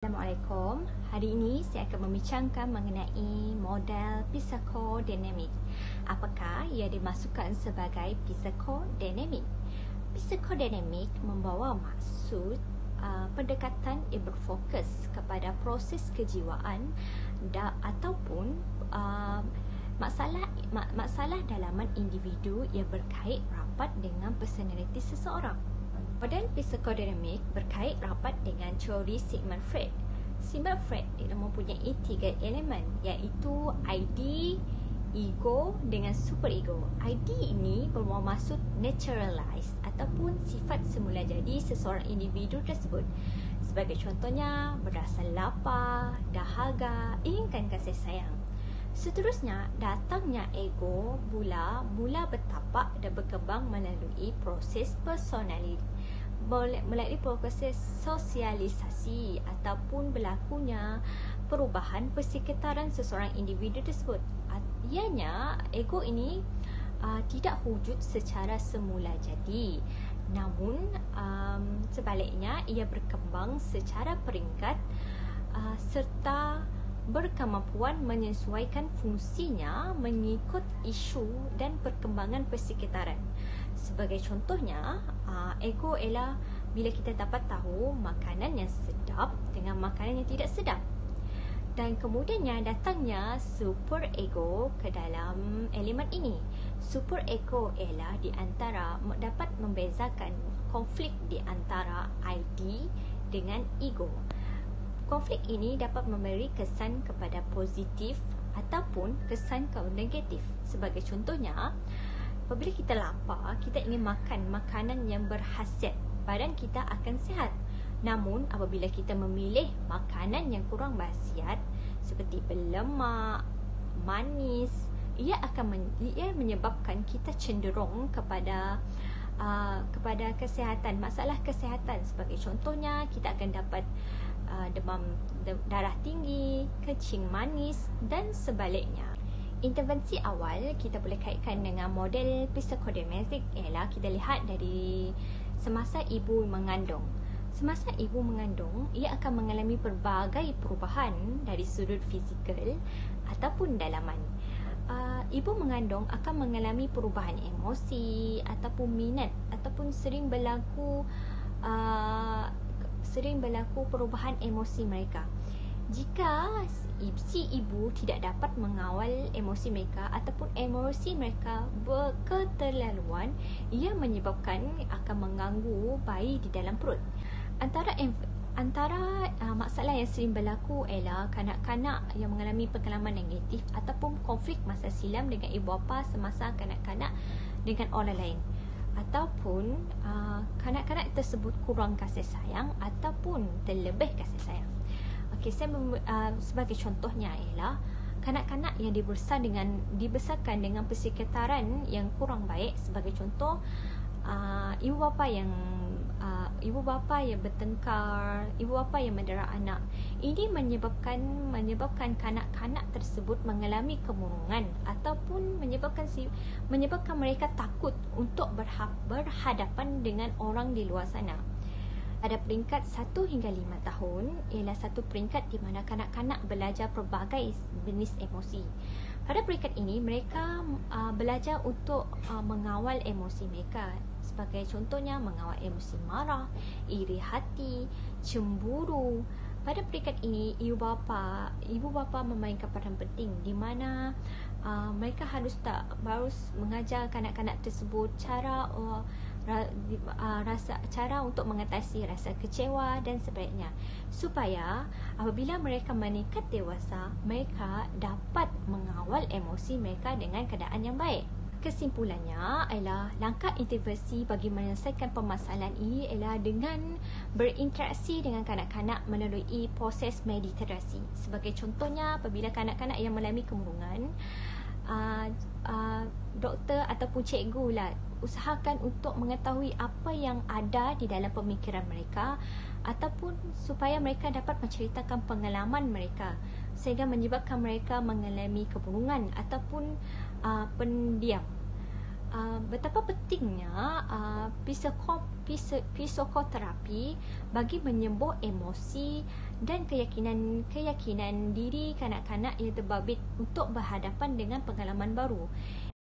Assalamualaikum. Hari ini saya akan membincangkan mengenai model psikodinamik. Apakah ia dimasukkan sebagai psikodinamik? Psikodinamik membawa maksud pendekatan yang berfokus kepada proses kejiwaan ataupun masalah dalaman individu yang berkait rapat dengan personaliti seseorang. Model psikodinamik berkait rapat dengan teori Sigmund Freud. Sigmund Freud mempunyai 3 elemen, iaitu ID, ego dengan superego. ID ini bermaksud maksud naturalize ataupun sifat semula jadi seseorang individu tersebut. Sebagai contohnya, berasa lapar, dahaga, inginkan kasih sayang. Seterusnya, datangnya ego mula bertapak dan berkembang melalui proses melalui proses sosialisasi ataupun berlakunya perubahan persekitaran seseorang individu tersebut. Ianya, ego ini tidak wujud secara semula jadi, namun sebaliknya ia berkembang secara peringkat serta berkemampuan menyesuaikan fungsinya mengikut isu dan perkembangan persekitaran. Sebagai contohnya, ego ialah bila kita dapat tahu makanan yang sedap dengan makanan yang tidak sedap. Dan kemudiannya datangnya super ego ke dalam elemen ini. Super ego ialah di antara dapat membezakan konflik di antara ID dengan ego. Konflik ini dapat memberi kesan kepada positif ataupun kesan kepada negatif. Sebagai contohnya, apabila kita lapar, kita ingin makan makanan yang berkhasiat, badan kita akan sihat. Namun, apabila kita memilih makanan yang kurang berkhasiat seperti berlemak, manis, ia menyebabkan kita cenderung kepada kesihatan, masalah kesihatan. Sebagai contohnya, kita akan dapat demam darah tinggi, kencing manis dan sebaliknya. Intervensi awal kita boleh kaitkan dengan model psikodinamik ialah kita lihat dari semasa ibu mengandung. Semasa ibu mengandung, ia akan mengalami pelbagai perubahan dari sudut fizikal ataupun dalaman. Ibu mengandung akan mengalami perubahan emosi ataupun minat ataupun sering berlaku perubahan emosi mereka. Jika si ibu tidak dapat mengawal emosi mereka ataupun emosi mereka berketerlaluan, ia menyebabkan akan mengganggu bayi di dalam perut. Antara masalah yang sering berlaku ialah kanak-kanak yang mengalami pengalaman negatif ataupun konflik masa silam dengan ibu bapa semasa kanak-kanak dengan orang lain, ataupun kanak-kanak tersebut kurang kasih sayang ataupun terlebih kasih sayang. Okey, saya sebagai contohnya ialah kanak-kanak yang dibesarkan dengan persekitaran yang kurang baik. Sebagai contoh, ibu bapa yang bertengkar, ibu bapa yang mendera anak. Ini menyebabkan kanak-kanak tersebut mengalami kemurungan ataupun menyebabkan mereka takut untuk berhadapan dengan orang di luar sana. Pada peringkat 1 hingga 5 tahun ialah satu peringkat di mana kanak-kanak belajar pelbagai jenis emosi. Pada peringkat ini, mereka belajar untuk mengawal emosi mereka. Sebagai contohnya, mengawal emosi marah, iri hati, cemburu. Pada peringkat ini, ibu bapa memainkan peranan penting di mana mereka harus mengajar kanak-kanak tersebut cara untuk mengatasi rasa kecewa dan sebaliknya, supaya apabila mereka meningkat dewasa, mereka dapat mengawal emosi mereka dengan keadaan yang baik. Kesimpulannya adalah langkah intervensi bagi menyelesaikan permasalahan ini ialah dengan berinteraksi dengan kanak-kanak melalui proses meditasi. Sebagai contohnya, apabila kanak-kanak yang mengalami kemurungan, doktor ataupun cikgu usahakan untuk mengetahui apa yang ada di dalam pemikiran mereka ataupun supaya mereka dapat menceritakan pengalaman mereka sehingga menyebabkan mereka mengalami kemurungan ataupun pendiam. betapa pentingnya psikoterapi bagi menyembuh emosi dan keyakinan diri kanak-kanak yang terbabit untuk berhadapan dengan pengalaman baru.